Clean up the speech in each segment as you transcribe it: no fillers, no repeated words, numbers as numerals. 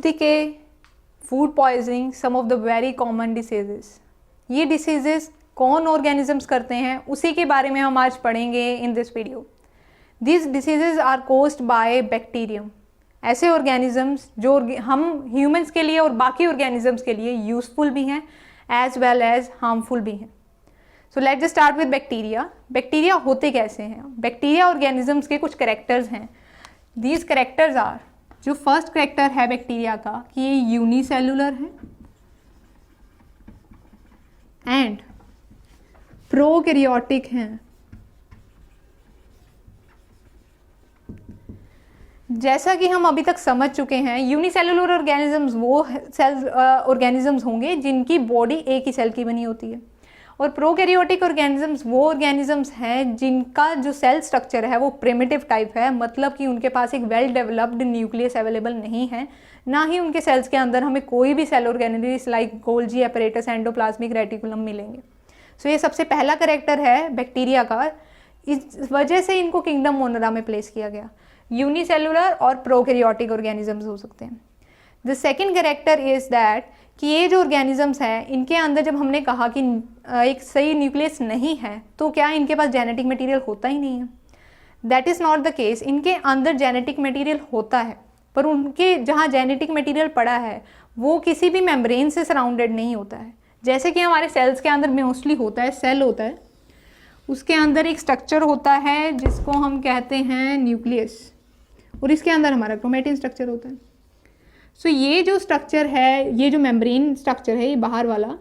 decay, food poisoning, some of the very common diseases. ये diseases कौन organisms करते हैं उसी के बारे में हम आज पढ़ेंगे in this video. These diseases are caused by bacterium. ऐसे organisms जो हम humans के लिए और बाकी organisms के लिए useful भी हैं as well as harmful भी हैं. So let's just start with bacteria. Bacteria होते कैसे हैं? Bacteria organisms के कुछ characters हैं. These characters are, जो फर्स्ट करेक्टर है बैक्टीरिया का कि ये यूनिसेलुलर है एंड प्रोकैरियोटिक हैं. जैसा कि हम अभी तक समझ चुके हैं, यूनिसेलुलर ऑर्गेनिजम्स वो सेल ऑर्गेनिजम्स होंगे जिनकी बॉडी एक ही सेल की बनी होती है, और प्रोकैरियोटिक ऑर्गेनिजम्स वो ऑर्गेनिजम्स हैं जिनका जो सेल स्ट्रक्चर है वो प्रिमिटिव टाइप है, मतलब कि उनके पास एक वेल डेवलप्ड न्यूक्लियस अवेलेबल नहीं है, ना ही उनके सेल्स के अंदर हमें कोई भी cell organelles like Golgi apparatus endoplasmic reticulum मिलेंगे. सो ये सबसे पहला करेक्टर है बैक्टीरिया का. इस वजह से इनको किंगडम मोनरा में प्लेस किया गया. यूनिसेलुलर और प्रोकैरियोटिक ऑर्गेनिजम्स हो सकते हैं. The second character is that कि ये जो ऑर्गेनिजम्स हैं इनके अंदर जब हमने कहा कि एक सही न्यूक्लियस नहीं है तो क्या इनके पास जेनेटिक मटेरियल होता ही नहीं है? That is not the case. इनके अंदर जेनेटिक मटेरियल होता है, पर उनके जहाँ जेनेटिक मटेरियल पड़ा है वो किसी भी मेम्ब्रेन से सराउंडेड नहीं होता है. जैसे कि हमारे सेल्स के अंदर मोस्टली होता है, सेल होता है, उसके अंदर एक स्ट्रक्चर होता है जिसको हम कहते हैं न्यूक्लियस, और इसके अंदर हमारा क्रोमेटिन स्ट्रक्चर होता है. सो ये जो स्ट्रक्चर है, ये जो मेम्ब्रेन स्ट्रक्चर है, ये बाहर वाला,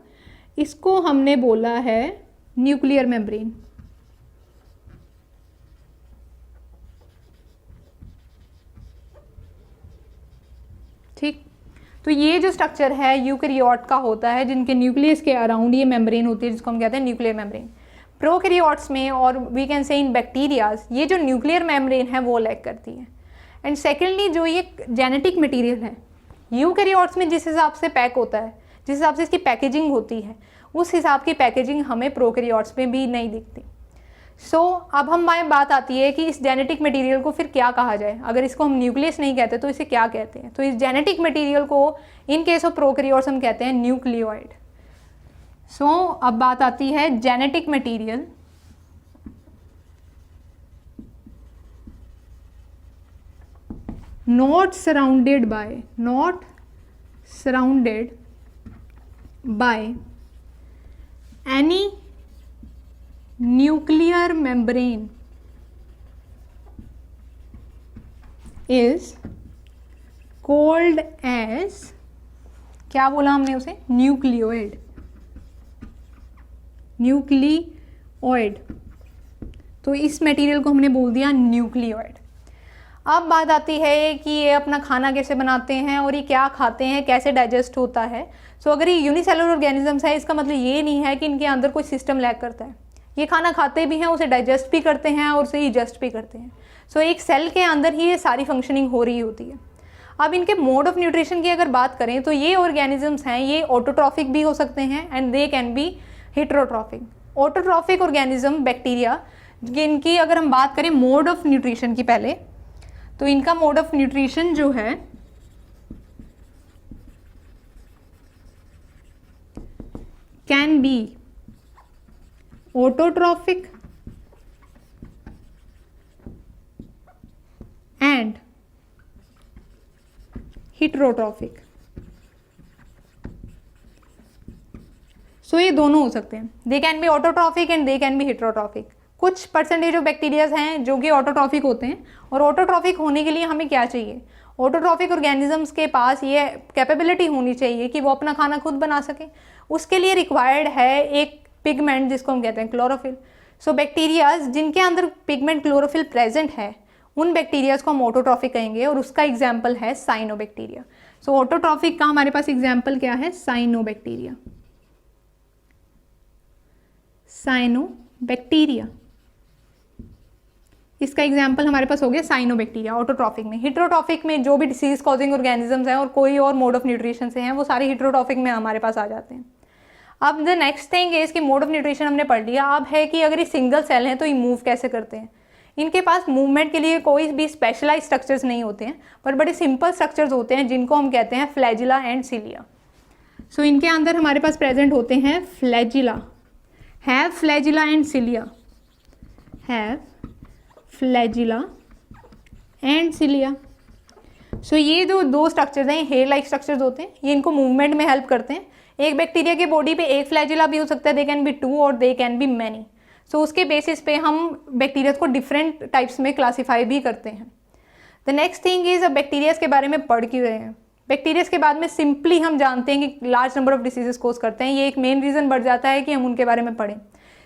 इसको हमने बोला है न्यूक्लियर मेम्ब्रेन. ठीक, तो ये जो स्ट्रक्चर है यूकैरियोट का होता है जिनके न्यूक्लियस के अराउंड ये मेम्ब्रेन होती है जिसको हम कहते हैं न्यूक्लियर मेम्ब्रेन. प्रोकैरियोट्स में और we can say in bacterias ये जो न्यूक्लियर मेम्ब्रेन है वो लैक करती है. एंड सेकेंडली जो ये जेनेटिक मटीरियल है यूकैरियोट्स में जिस हिसाब से पैक होता है, जिस हिसाब से इसकी पैकेजिंग होती है, उस हिसाब की पैकेजिंग हमें प्रोकैरियोट्स में भी नहीं दिखती. सो अब हमारी बात आती है कि इस जेनेटिक मटेरियल को फिर क्या कहा जाए. अगर इसको हम न्यूक्लियस नहीं कहते तो इसे क्या कहते हैं? तो इस जेनेटिक मटेरियल को इन केस ऑफ प्रोकैरियोट्स हम कहते हैं न्यूक्लियोइड. सो अब बात आती है genetic material not surrounded by any nuclear membrane is called as, क्या बोला हमने उसे? न्यूक्लियोइड. तो इस मटेरियल को हमने बोल दिया न्यूक्लियोइड. अब बात आती है कि ये अपना खाना कैसे बनाते हैं और ये क्या खाते हैं, कैसे डाइजेस्ट होता है. सो अगर ये यूनिसेलुलर ऑर्गेनिजम्स है इसका मतलब ये नहीं है कि इनके अंदर कोई सिस्टम लैक करता है. ये खाना खाते भी हैं, उसे डाइजेस्ट भी करते हैं और उसे इजेस्ट भी करते हैं. सो एक सेल के अंदर ही ये सारी फंक्शनिंग हो रही होती है. अब इनके मोड ऑफ न्यूट्रिशन की अगर बात करें तो ये ऑर्गेनिजम्स हैं ये ऑटोट्रॉफिक भी हो सकते हैं and they can be heterotrophic. Autotrophic organism bacteria जिनकी अगर हम बात करें मोड ऑफ न्यूट्रिशन की पहले, तो इनका मोड ऑफ न्यूट्रिशन जो है can be autotrophic and heterotrophic. So ये दोनों हो सकते हैं. They can be autotrophic and they can be heterotrophic. कुछ परसेंटेज ऑफ बैक्टीरियाज हैं जो कि ऑटोट्रॉफिक होते हैं, और ऑटोट्रॉफिक होने के लिए हमें क्या चाहिए? ऑटोट्रॉफिक ऑर्गेनिजम्स के पास ये कैपेबिलिटी होनी चाहिए कि वो अपना खाना खुद बना सके. उसके लिए रिक्वायर्ड है एक पिगमेंट जिसको हम कहते हैं क्लोरोफिल. सो बैक्टीरियाज जिनके अंदर पिगमेंट क्लोरोफिल प्रेजेंट है उन बैक्टीरियाज को हम ऑटोट्रॉफिक कहेंगे, और उसका एग्जाम्पल है साइनोबैक्टीरिया. सो ऑटोट्रॉफिक का हमारे पास एग्जाम्पल क्या है? साइनोबैक्टीरिया. साइनोबैक्टीरिया इसका एग्जाम्पल हमारे पास हो गया साइनोबैक्टीरिया ऑटोट्रॉफिक में. हेटेरोट्रॉफिक में जो भी डिसीज कॉजिंग ऑर्गेनिजम्स हैं और कोई और मोड ऑफ न्यूट्रिशन से हैं वो सारे हेटेरोट्रॉफिक में हमारे पास आ जाते हैं. अब द नेक्स्ट थिंग इज कि मोड ऑफ न्यूट्रिशन हमने पढ़ लिया. अब है कि अगर ये सिंगल सेल हैं तो ये मूव कैसे करते हैं. इनके पास मूवमेंट के लिए कोई भी स्पेशलाइज स्ट्रक्चर्स नहीं होते हैं, पर बड़े सिंपल स्ट्रक्चर्स होते हैं जिनको हम कहते हैं फ्लैजिला एंड सिलिया। सो इनके अंदर हमारे पास प्रेजेंट होते हैं flagella, have flagella and cilia, have flagella and cilia. So ये जो दो स्ट्रक्चर्स हैं, हेयर लाइक स्ट्रक्चर्स होते हैं, ये इनको मूवमेंट में हेल्प करते हैं। एक बैक्टीरिया के बॉडी पे एक फ्लैजिला भी हो सकता है, दे कैन बी 2 और दे कैन बी मैनी। सो उसके बेसिस पे हम बैक्टीरिया को डिफरेंट टाइप्स में क्लासीफाई भी करते हैं। द नेक्स्ट थिंग इज अब बैक्टीरियाज के बारे में पढ़ क्यों रहे हैं। बैक्टीरियाज के बाद में सिंपली हम जानते हैं कि लार्ज नंबर ऑफ डिसीजेस कोज करते हैं, ये एक मेन रीज़न बढ़ जाता है कि हम उनके बारे में पढ़ें।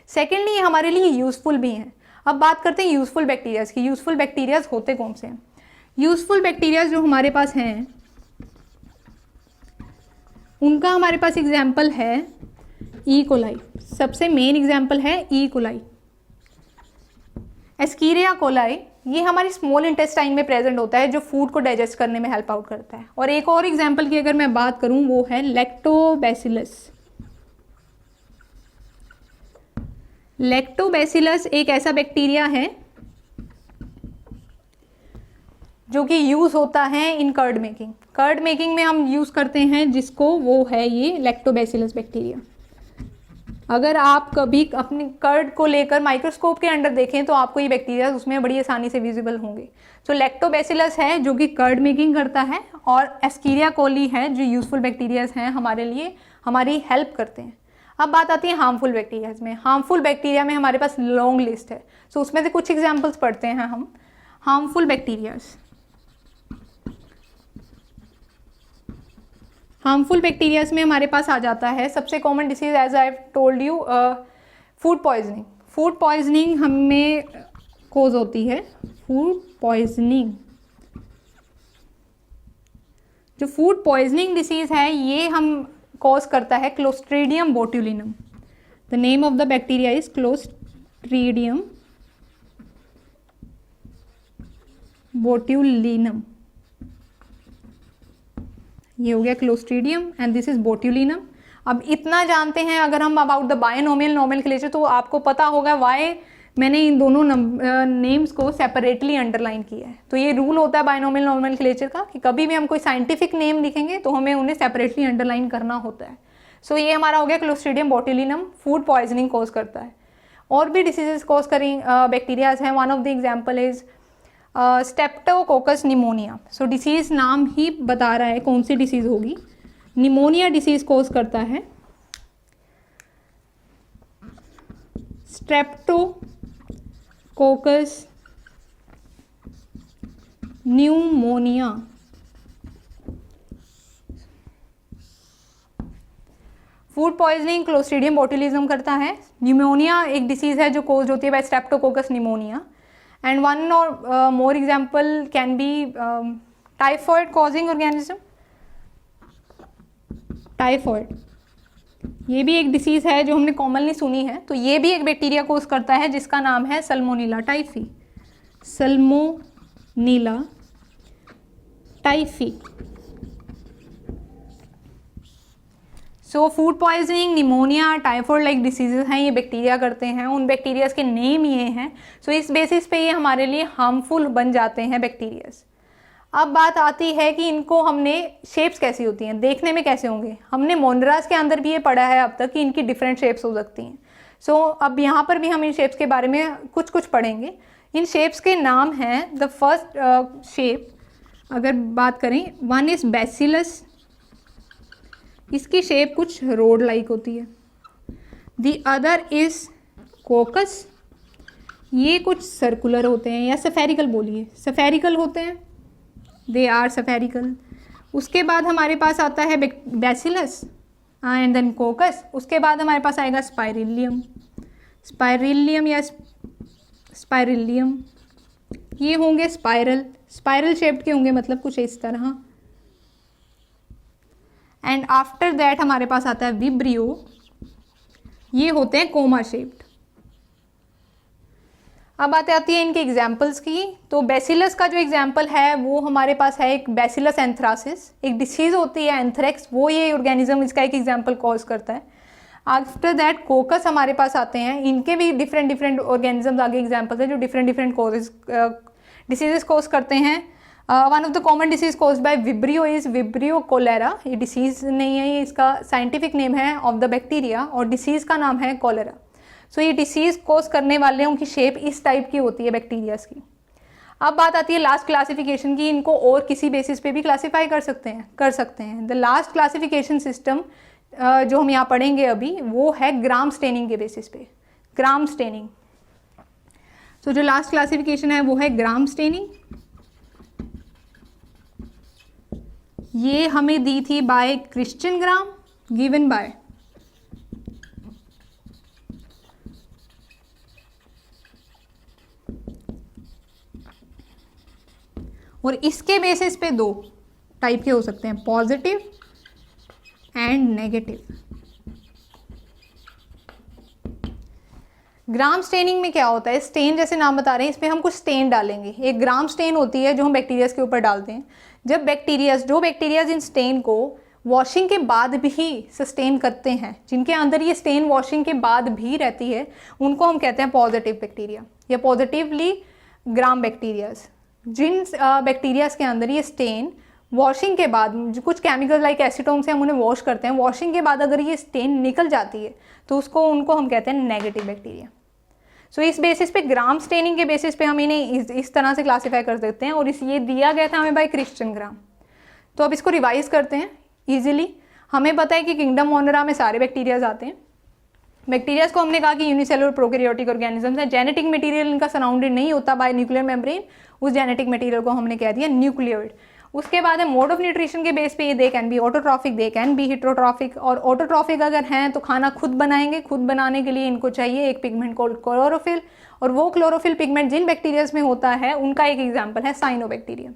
सेकेंडली ये हमारे लिए यूजफुल भी हैं। अब बात करते हैं यूजफुल बैक्टीरियाज की। यूजफुल बैक्टीरियाज होते कौन से हैं? यूजफुल बैक्टीरियाज जो हमारे पास हैं उनका हमारे पास एग्जाम्पल है ई कोलाई, सबसे मेन एग्जाम्पल है ई कोलाई। एस्कीरिया कोलाई ये हमारी स्मॉल इंटेस्टाइन में प्रेजेंट होता है, जो फूड को डाइजेस्ट करने में हेल्प आउट करता है। और एक और एग्जाम्पल की अगर मैं बात करूं वो है लैक्टोबैसिलस। लैक्टोबैसिलस एक ऐसा बैक्टीरिया है जो कि यूज़ होता है in curd making. Curd making में हम यूज़ करते हैं जिसको, वो है ये लैक्टोबैसिलस बैक्टीरिया। अगर आप कभी अपने कर्ड को लेकर माइक्रोस्कोप के अंडर देखें तो आपको ये बैक्टीरिया उसमें बड़ी आसानी से विजिबल होंगे। तो लैक्टोबैसिलस है जो कि कर्ड मेकिंग करता है, और एस्कीरिया कोली है जो यूजफुल बैक्टीरियाज हैं, हमारे लिए हमारी हेल्प करते हैं। अब बात आती है हार्मफुल बैक्टीरियाज में। हार्मफुल बैक्टीरिया में हमारे पास लॉन्ग लिस्ट है, सो उसमें से कुछ एग्जाम्पल्स पढ़ते हैं हम। हार्मफुल बैक्टीरियाज, हार्मफुल बैक्टीरियाज में हमारे पास आ जाता है सबसे common disease, as I told you, food poisoning. Food poisoning हमें कोज होती है, फूड पॉइजनिंग। जो फूड पॉइजनिंग डिसीज है ये हम कॉज करता है clostridium botulinum. The name of the bacteria is clostridium botulinum. ये हो गया clostridium and this is botulinum. अब इतना जानते हैं अगर हम अबाउट द बायनोमियल नोमेनक्लेचर, तो आपको पता होगा वाई मैंने इन दोनों नेम्स को सेपरेटली अंडरलाइन किया है। तो ये रूल होता है बायनोमियल नोमेनक्लेचर का कि कभी भी हम कोई साइंटिफिक नेम लिखेंगे तो हमें उन्हें सेपरेटली अंडरलाइन करना होता है। सो ये हमारा हो गया clostridium botulinum, food poisoning cause करता है। और भी डिसीजेस कॉज करें बैक्टीरियाज हैं। One of the example is streptococcus pneumonia. So disease नाम ही बता रहा है कौन सी डिसीज होगी। निमोनिया डिसीज कॉज करता है streptococcus pneumonia. Food poisoning clostridium botulism करता है। न्यूमोनिया एक डिसीज है जो कॉज होती है by streptococcus pneumonia. And one or more example can be typhoid causing organism. Typhoid ये भी एक डिसीज़ है जो हमने कॉमनली सुनी है। तो ये भी एक बैक्टीरिया कोज करता है जिसका नाम है Salmonella typhi. Salmonella typhi. So food poisoning, pneumonia, typhoid like diseases हैं, ये बैक्टीरिया करते हैं। उन बैक्टीरियाज के नेम ये हैं। सो इस बेसिस पे ये हमारे लिए हार्मफुल बन जाते हैं बैक्टीरियाज। अब बात आती है कि इनको हमने शेप्स कैसी होती हैं, देखने में कैसे होंगे। हमने मोनराज के अंदर भी ये पढ़ा है अब तक कि इनकी डिफरेंट शेप्स हो सकती हैं। सो अब यहाँ पर भी हम इन शेप्स के बारे में कुछ कुछ पढ़ेंगे। इन शेप्स के नाम हैं, द फर्स्ट शेप अगर बात करें, वन इज बैसिलस। इसकी शेप कुछ रोड लाइक होती है। The other is कोकस। ये कुछ सर्कुलर होते हैं या सफेरिकल, बोलिए सफेरिकल होते हैं, दे आर सफेरिकल। उसके बाद हमारे पास आता है बैसिलस एंड देन कोकस। उसके बाद हमारे पास आएगा स्पाइरिलियम। स्पाइरिलियम या स्पाइरिलियम ये होंगे स्पाइरल, स्पाइरल शेप्ड के होंगे, मतलब कुछ इस तरह। एंड आफ्टर दैट हमारे पास आता है विब्रियो। ये होते हैं कोमा शेप्ड। अब बात आती है इनके एग्जाम्पल्स की। तो बैसिलस का जो एग्जाम्पल है वो हमारे पास है एक बैसिलस एंथ्रासिस, एक डिसीज होती है एंथ्रेक्स, वो ये ऑर्गेनिज्म इसका एक एग्जाम्पल कॉज करता है। आफ्टर दैट कोकस हमारे पास आते हैं, इनके भी डिफरेंट डिफरेंट ऑर्गेनिजम्स आगे एग्जाम्पल्स हैं जो different different causes diseases cause करते हैं। One of the common disease cause by Vibrio is Vibrio cholera. ये डिसीज नहीं है, ये इसका साइंटिफिक नेम है ऑफ द बैक्टीरिया और डिसीज का नाम है कोलेरा। सो ये डिसीज कॉज करने वालों की शेप इस टाइप की होती है बैक्टीरियाज की। अब बात आती है लास्ट क्लासिफिकेशन की, इनको और किसी बेसिस पे भी क्लासीफाई कर सकते हैं। द लास्ट क्लासिफिकेशन सिस्टम जो हम यहाँ पढ़ेंगे अभी वो है ग्राम स्टेनिंग के बेसिस पे, ग्राम स्टेनिंग। तो जो लास्ट क्लासिफिकेशन है वो है ग्राम स्टेनिंग। ये हमें दी थी bye Christian gram, given by और इसके बेसिस पे दो टाइप के हो सकते हैं, positive and negative. Gram staining में क्या होता है, स्टेन जैसे नाम बता रहे हैं, इस पर हम कुछ स्टेन डालेंगे। एक ग्राम स्टेन होती है जो हम बैक्टीरियाज के ऊपर डालते हैं। जब जो बैक्टीरियाज इन स्टेन को वॉशिंग के बाद भी सस्टेन करते हैं, जिनके अंदर ये स्टेन वॉशिंग के बाद भी रहती है, उनको हम कहते हैं पॉजिटिव बैक्टीरिया या पॉजिटिवली ग्राम बैक्टीरियाज। जिन बैक्टीरियाज के अंदर ये स्टेन वॉशिंग के बाद कुछ केमिकल लाइक एसीटोन से हम उन्हें वॉश करते हैं, वॉशिंग के बाद अगर ये स्टेन निकल जाती है तो उनको हम कहते हैं नेगेटिव बैक्टीरिया। सो इस बेसिस पे ग्राम स्टेनिंग के बेसिस पे हम इन्हें इस तरह से क्लासीफाई कर सकते हैं और ये दिया गया था हमें बाय क्रिश्चियन ग्राम। तो अब इसको रिवाइज करते हैं ईजिली। हमें पता है कि किंगडम मोनेरा में सारे बैक्टीरियाज आते हैं। बैक्टीरियाज को हमने कहा कि यूनिसेलुलर प्रोकैरियोटिक ऑर्गेनिजम्स हैं। जेनेटिक मटेरियल इनका सराउंडेड नहीं होता बाय न्यूक्लियर मेम्ब्रेन, उस जेनेटिक मटेरियल को हमने कह दिया न्यूक्लियोइड। उसके बाद है मोड ऑफ न्यूट्रिशन के बेस पे दे can be autotrophic, they can be heterotrophic. और ऑटोट्रॉफिक अगर हैं तो खाना खुद बनाएंगे, खुद बनाने के लिए इनको चाहिए एक पिगमेंट कॉल्ड क्लोरोफिल, और वो क्लोरोफिल पिगमेंट जिन बैक्टीरियाज में होता है उनका एक एग्जाम्पल है साइनोबैक्टीरिया।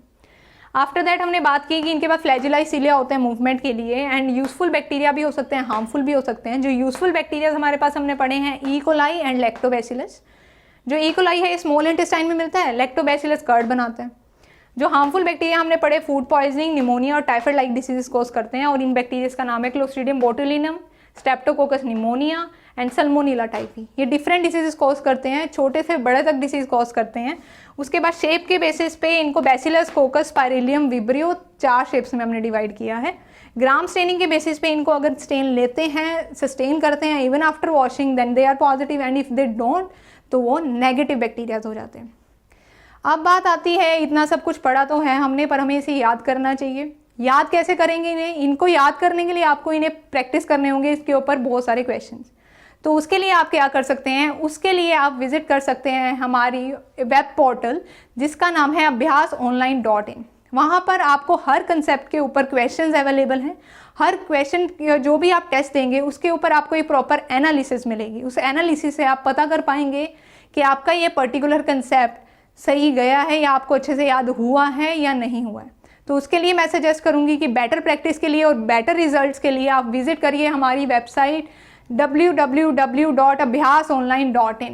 आफ्टर दैट हमने बात की कि इनके पास फ्लैजिलाई सिलिया होते हैं मूवमेंट के लिए, एंड यूजफुल बैक्टीरिया भी हो सकते हैं, हार्मफुल भी हो सकते हैं। जो यूजफुल बैक्टीरिया हमारे पास हमने पढ़े हैं ई कोलाई एंड लैक्टोबैसिलस। जो ई कोलाई है स्मॉल इंटेस्टाइन में मिलता है, लैक्टोबैसिलस कर्ड बनाते हैं। जो हार्मफुल बैक्टीरिया हमने पढ़े फूड पॉइजनिंग, निमोनिया और टाइफाइड लाइक डिसीजेस कॉज करते हैं, और इन बैक्टीरिया का नाम है clostridium botulinum, Streptococcus pneumonia and Salmonella typhi. ये डिफरेंट डिसीजेस कॉज करते हैं, छोटे से बड़े तक डिसीज कॉज करते हैं। उसके बाद शेप के बेसिस पे इनको बैसिलस, कोकस, स्पाइरेलियम, विब्रियो 4 शेप्स में हमने डिवाइड किया है। ग्राम स्टेनिंग के बेसिस पे इनको अगर स्टेन लेते हैं, सस्टेन करते हैं even after washing, then they are positive, and if they don't तो वो नेगेटिव बैक्टीरियाज हो जाते हैं। अब बात आती है, इतना सब कुछ पढ़ा तो है हमने, पर हमें इसे याद करना चाहिए। याद कैसे करेंगे इन्हें? इनको याद करने के लिए आपको इन्हें प्रैक्टिस करने होंगे, इसके ऊपर बहुत सारे क्वेश्चंस। तो उसके लिए आप क्या कर सकते हैं, उसके लिए आप विजिट कर सकते हैं हमारी वेब पोर्टल जिसका नाम है abhyasonline.in। वहाँ पर आपको हर कंसेप्ट के ऊपर क्वेश्चंस अवेलेबल हैं। हर क्वेश्चन जो भी आप टेस्ट देंगे उसके ऊपर आपको एक प्रॉपर एनालिसिस मिलेगी। उस एनालिसिस से आप पता कर पाएंगे कि आपका ये पर्टिकुलर कंसेप्ट सही गया है या आपको अच्छे से याद हुआ है या नहीं हुआ है। तो उसके लिए मैं सजेस्ट करूँगी कि बेटर प्रैक्टिस के लिए और बेटर रिजल्ट्स के लिए आप विजिट करिए हमारी वेबसाइट www.abhyasonline.in।